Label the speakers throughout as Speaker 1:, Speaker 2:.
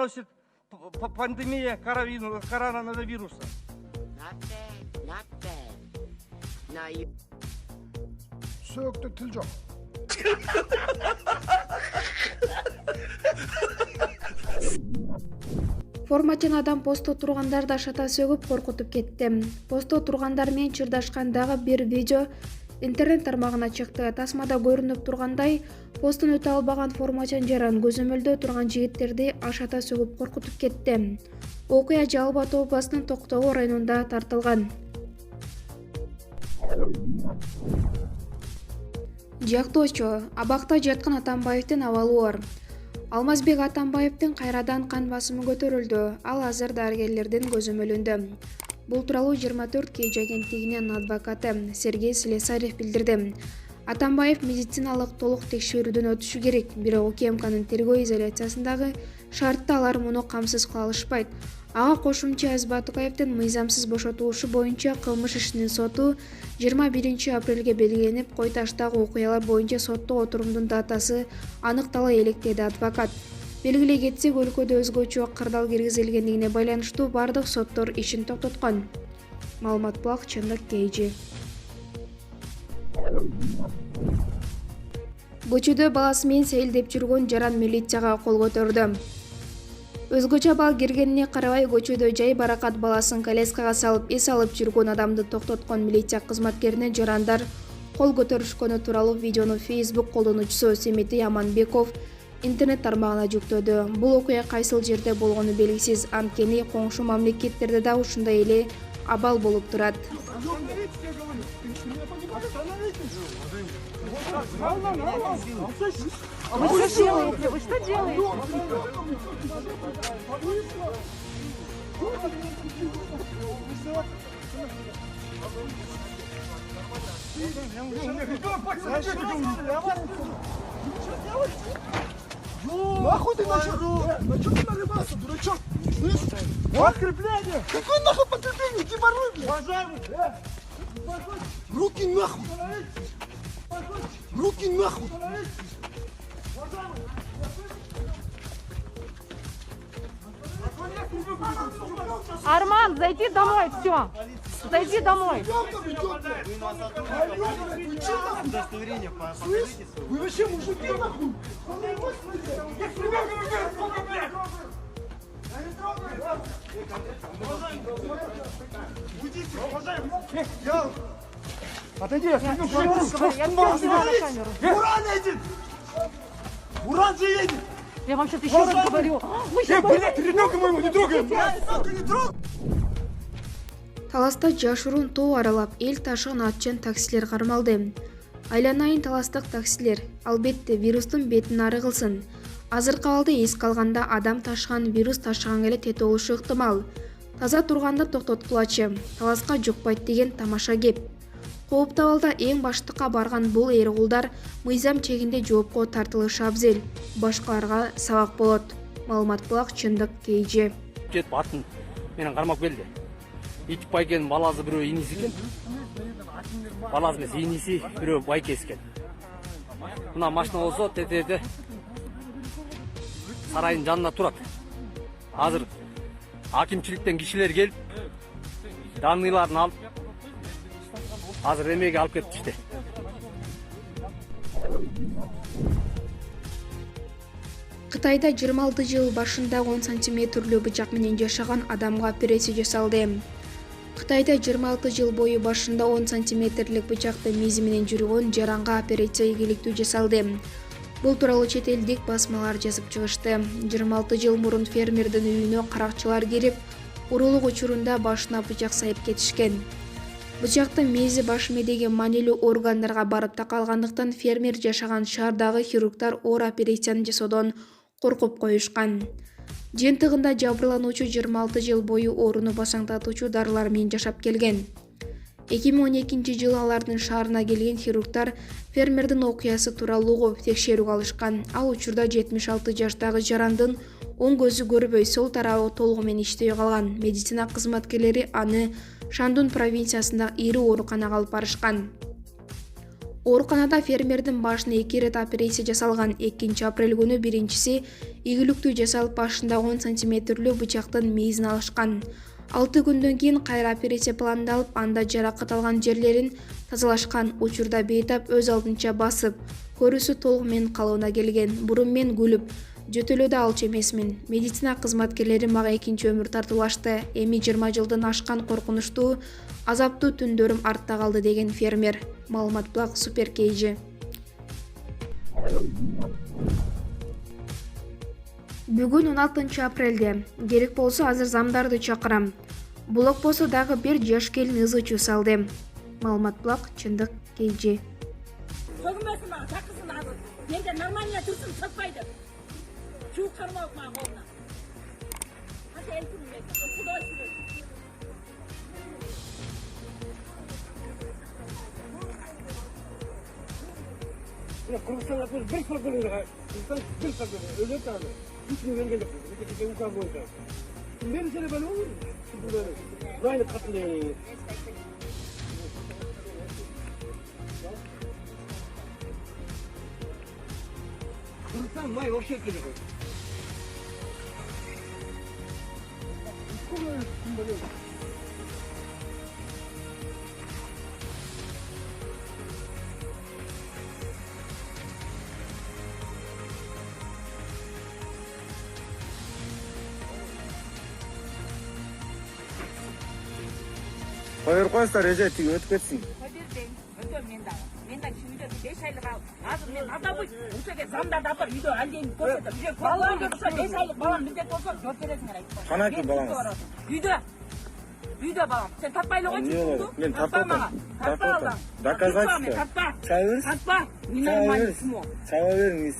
Speaker 1: носит пандемия коронавируса.
Speaker 2: Not bad. Now you...
Speaker 3: Söğütte tül жоқ.
Speaker 4: Формачан адам постто тургандар да шата сөгүп коркутуп кетти. Постто тургандар менен чырдашкандагы бир видео интернет тармагына чыкты. Тасмада көрүнүп тургандай, посттун өтө албаган формачан жаран көзөмөлдө турган жигиттерди ашата сөгүп коркутуп кетти. Окуя Жалал Абад областынын Токтогул районунда тартылган. Жактоочу, абакта жаткан Атамбаевдин абалы оор. Алмазбек Атамбаевдин кайрадан кан басымы көтөрүлдү. Ал азыр дарыгерлердин көзөмөлүндө. Бул тууралуу 24 KG агенттигинин адвокаты Сергей Слесарев билдирди. Атамбаев медициналык толук текшерүүдөн өтүшү керек, бирок УКМКнын тергөө изоляциясындагы шартта алар муну камсыз кыла алышпайт. Ага кошумча Азбатукаевдин мыйзамсыз бошотулушу боюнча кылмыш ишинин соту 21 апрелге белгиленип, Кой Таштагы окуялар боюнча соттоо отурумдун датасы аныктала элек, деди адвокат. Белгилей кетсек, өлкөдө өзгөчө кырдаал киргизилгендигине байланыштуу бардык соттор ишин токтоткон. Маалымат Булак, Чындык KG. Көчөдө баласы менен сейилдеп жүргөн жаран милицияга кол көтөрдү. Өзгөчө бал киргенине карабай, көчөдө жай баракат баласын коляскага салып эс алып жүргөн адамды токтоткон милиция кызматкерине жарандар кол көтөрүшкөнү тууралуу видеону Facebook колдонуучусу Семетей Аманбеков интернет тармагына жүктөдү. Бул окуя кайсыл жерде болгону белгисиз, анткени коңшу мамлекеттерде да ушундай эле абал болуп турат.
Speaker 5: Вы что делаете? Вы что делаете?
Speaker 3: Нахуй ты начал? На что ты нарывался, дурачок? Слышь? Подкрепление! Какое нахуй подкрепление? Геморрой, блядь! Уважаемый! Руки нахуй! Руки нахуй!
Speaker 5: Арман, зайди домой, все. Зайди домой.
Speaker 3: Удостоверение покажите. Вы вообще мужики нахуй? Отойди, я скажу,
Speaker 5: Я все снимаю на камеру.
Speaker 3: Буран едет! Буран же едет!
Speaker 5: Я вам сейчас еще раз говорю. Вы сейчас
Speaker 3: Блядь, ребенка моему не трогай! Не трогай!
Speaker 4: Таласта жашыруун тоо аралап эл ташыган атчан таксилер кармалды. Айланайын таластык таксилер, албетте вирустун бетин ары кылсын. Азыркы абалды эске алганда адам ташыган вирус ташыганга эле тете болушу ыктымал. Таза турганда токтоткулачы, таласка жукпайт деген тамаша кеп. Кооптуу абалда эң баштыкка барган бул эргулдар мыйзам чегинде жоопко тартылышы абзел. Башкаларга сабак болот. Маалымат Булак, Чындык KG.
Speaker 6: Кетип атын менен кармап келди. Итип байкенин баласы бирөө иниси экен. Баласы эмес, иниси бирөө байкеси экен. Мына машина болсо тетеде сарайдын жанында турат. Азыр акимчиликтен кишилер келип, данныйларын алып, азыр эмеге алып кетишти.
Speaker 4: Кытайда 26 жыл башында 10 сантиметрлүү бычак менен жашаган адамга операция жасалды. Кытайда 26 жыл бою башында 10 сантиметрлик бычакты мизи менен жүргөн жаранга операция ийгиликтүү жасалды. Бул тууралуу чет элдик басмалар жазып чыгышты. 26 жыл мурун фермердин үйүнө каракчылар кирип, уруулук учурунда башына бычак сайып кетишкен. Бычактын мези баш мээдеги маанилүү органдарга барып такалгандыктан фермер жашаган шаардагы хирургдар оор операцияны жасоодон коркуп коюшкан. Жыйынтыгында жабырлануучу 26 жыл бою ооруну басаңдатуучу дарылар менен жашап келген. 2012 жылы алардын шаарына келген хирургдар фермердин окуясы тууралуу угуп текшерүүгө алышкан. Ал учурда 76 жаштагы жарандын оң көзү көрбөй, сол тарабы толугу менен иштебей калган. Медицина кызматкерлери аны Шандун провинциясындагы ири ооруканага алып барышкан. Ооруканада фермердин башына 2 ирет операция жасалган. 2 апрель күнү биринчиси ийгиликтүү жасалып башында 10 сантиметрлүү бычактын мейизин алышкан. 6 күндөн кийин кайра операция пландалып, анда жаракат алган жерлерин тазалашкан. Учурда бейтап өз алдынча басып, көрүүсү толук менен калыбына келген. Бурун мен күлүп, жөтөлөдө алчу эмесмин. Медицина кызматкерлери мага экинчи өмүр тартуулашты. Эми 20 жылдын ашкан коркунучтуу, азаптуу түндөрүм артта калды деген фермер. Маалымат Блак, Супер KG. Бүгүн 16 апрелде. Керек болсо азыр замдарды чакырам. Блок болсо дагы бир жаш келин ызы-чуу салды. Маалымат Блак, Чындык KG.
Speaker 7: Сөгмөсүн ага, такысын ага. Менде нормально турсун, сатпайды. Чуу кармап мага колуна. Ата элтин мен, Кудай сүрөт.
Speaker 3: Кыргызстан атып бир программага, бир программа ölөт аны. Үч миң бергенде, бизге указ боюнча. Мен сени белем. Райны катылы. Кыргызстан май вообще керек.
Speaker 8: Koyur koysa Recep tigi ötüp ketsin.
Speaker 7: Мен да үйдө 5 айлык алып, азыр мен атабый ушеге замдар да бар, үйдө алден көрсөтөм. Балам болсо 5 айлык балам миздет болсо жооп бересиңер айтып.
Speaker 8: Канаки балаңыз?
Speaker 7: Үйдө балам. Сен таппай эле койчу.
Speaker 8: Мен таппам.
Speaker 7: Таппа.
Speaker 8: Доказательство.
Speaker 7: Таппа.
Speaker 8: Чай бериз?
Speaker 7: Таппа.
Speaker 8: Чай бериңиз.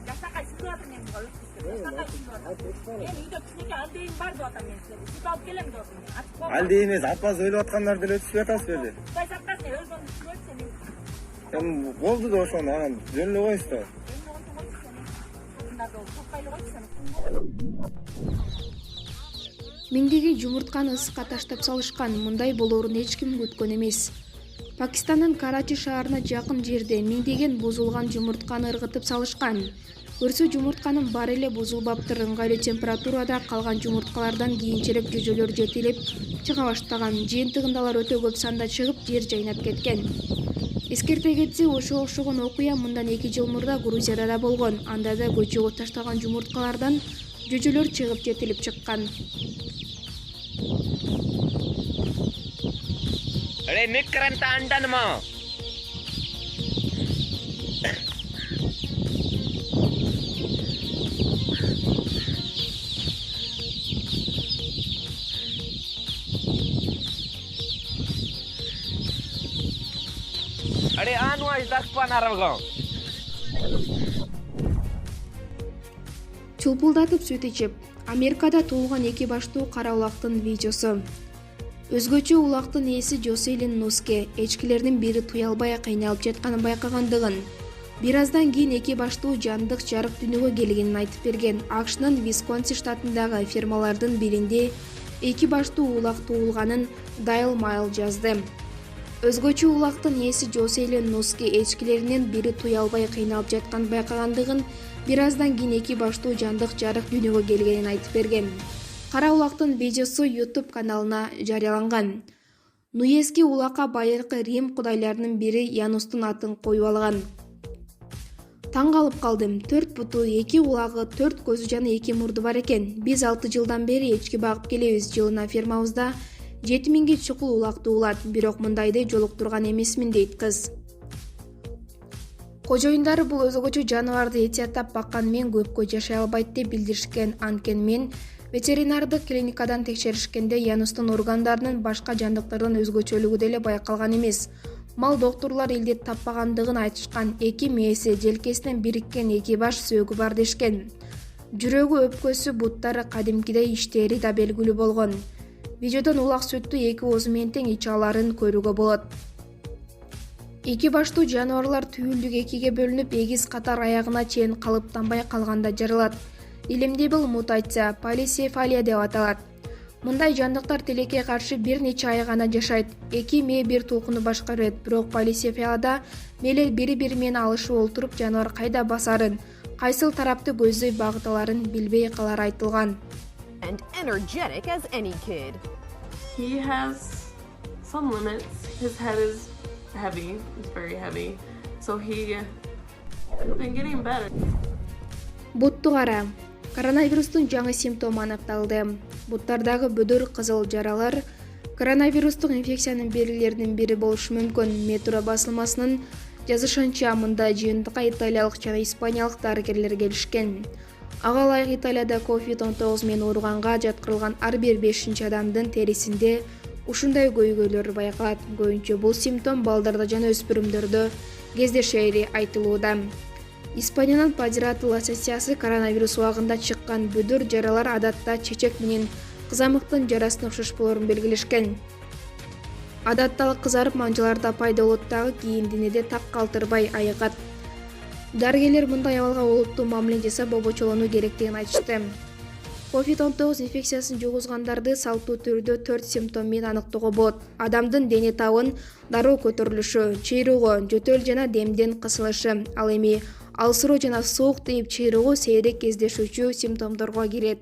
Speaker 7: Жаксакай сүтүп атам мен буга өткүзгөн. Мен үйдө кичинекей алдейин бар деп атам мен силерге. Сүт алып келем деп атам.
Speaker 8: Алды эмес, апасы ойлоп аткандар деле өтүшүп атасыз беле?
Speaker 7: Кудай сактасын, өзүң көрсөң мен.
Speaker 8: Эми болду да ошону анан жөн эле коюңуз да.
Speaker 4: Миңдеген жумуртканы ысыкка таштап салышкан. Мындай болоорун эч ким күткөн эмес. Пакистандын Карачи шаарына жакын жерде миңдеген бузулган жумуртканы ыргытып салышкан. Көрсө жумуртканын баары эле бузулбаптыр. Ыңгайлуу температурада калган жумурткалардан кийинчерээк жүжөлөр жетилип чыга баштаган. Жыйынтыгында алар өтө көп санда чыгып, жер жайнап кеткен. Эскерте кетсе, ошого окшогон окуя мындан 2 жыл мурда Грузияда да болгон. Анда да көчөгө ташталган жумурткалардан жүжөлөр чыгып жетилип чыккан.
Speaker 2: अरे मिक करंता अंडन मा अरे आनु आज 10 панарга
Speaker 4: Чулпулдатып сүт ичип, Америкада туулган 2 баштуу кара улактын видеосу. Өзгөчө улактын ээси Джоселин Нуске эчкилердин бири туя албай кыйналып жатканын байкагандыгын, бир аздан кийин 2 баштуу жандык жарык дүйнөгө келгенин айтып берген. АКШнын Висконсин штатындагы фермалардын биринде 2 баштуу улак туулганын Дайл Майл жазды. Өзгөчө улактын ээси Джоселин Нуске эчкилеринин бири туя албай кыйналып жатканын байкагандыгын, бир аздан кийин 2 баштуу жандык жарык дүйнөгө келгенин айтып берген. Кара улактын видеосу YouTube каналына жарыяланган. Нуэски улакка байыркы Рим кудайларынын бири Янустун атын коюп алган. Таң калып калдым. 4 буту, 2 улагы, 4 көзү жана 2 мурду бар экен. Биз 6 жылдан бери эчки багып келебиз. Жылына фермабызда 7000 чукул улак туулат. Бирок мындайды жолуктурган эмесмин дейт кыз. Кожоюндары бул өзгөчө жаныбарды этияттап баккан мен көпкө жашай албайт деп билдиришкен. Анткени мен ветеринардык клиникадан текшеришкенде Янустун органдарынын башка жандыктардан өзгөчөлүгү деле байкалган эмес. Мал доктурлар илдет таппагандыгын айтышкан. 2 мээси желкесинен бириккен 2 баш сөөгү бар дешкен. Жүрөгү, өпкөсү, буттары кадимкидей иштери да белгилүү болгон. Видеодон улак сүттү 2 оозу менен тең иче аларын көрүүгө болот. 2 баштуу жаныбарлар түйүлдүк 2ге бөлүнүп, эгиз катар аягына чейин калыптанбай калганда жаралат. Илимде бул мутация, полисефалия деп аталат. Мындай жандыктар тилекке каршы бир нече ай гана жашайт. 2 мээ бир толкуну башкарат. Бирок полиция фиалда мээлер бири-бири менен алышып олтуруп жаныбар кайда басарын, кайсыл тарапты көздөй багыталарын билбей калары айтылган.
Speaker 9: And energetic as any kid.
Speaker 10: He has some limits. His head is heavy. It's very heavy. So he's been getting better.
Speaker 4: Бутту кара. Коронавирустун жаңы симптому аныкталды. Буттардагы бүдүр кызыл жаралар коронавирустук инфекциянын белгилеринин бири болушу мүмкүн. Метро басылмасынын жазышынча мында жыйынтыкка италиялык жана испаниялык дарыгерлер келишкен. Ага ылайык Италияда COVID-19 менен ооруганга жаткырылган ар бир 5-чи адамдын терисинде ушундай көйгөйлөр байкалат. Көбүнчө бул симптом балдарда жана өспүрүмдөрдө кездешери айтылууда. Испаниянын Падиатр ассоциациясы коронавирус убагында чыккан бүдүр жаралар адатта чечек менен кызамыктын жарасына окшош болорун белгилешкен. Адатта кызарып манжаларда пайда болот дагы кийин денеде так калтырбай айыгат. Дарыгерлер мындай абалга олуттуу мамиле жасап обочолонуу керектигин айтышты. COVID-19 инфекциясын жугузгандарды салттуу түрдө 4 симптом менен аныктоого болот. Адамдын дене табын дароо көтөрүлүшү, чыйроо, жөтөл жана демден кысылышы, ал эми алсыроо жана суук тийип чыйроо сейрек кездешүүчү симптомдорго кирет.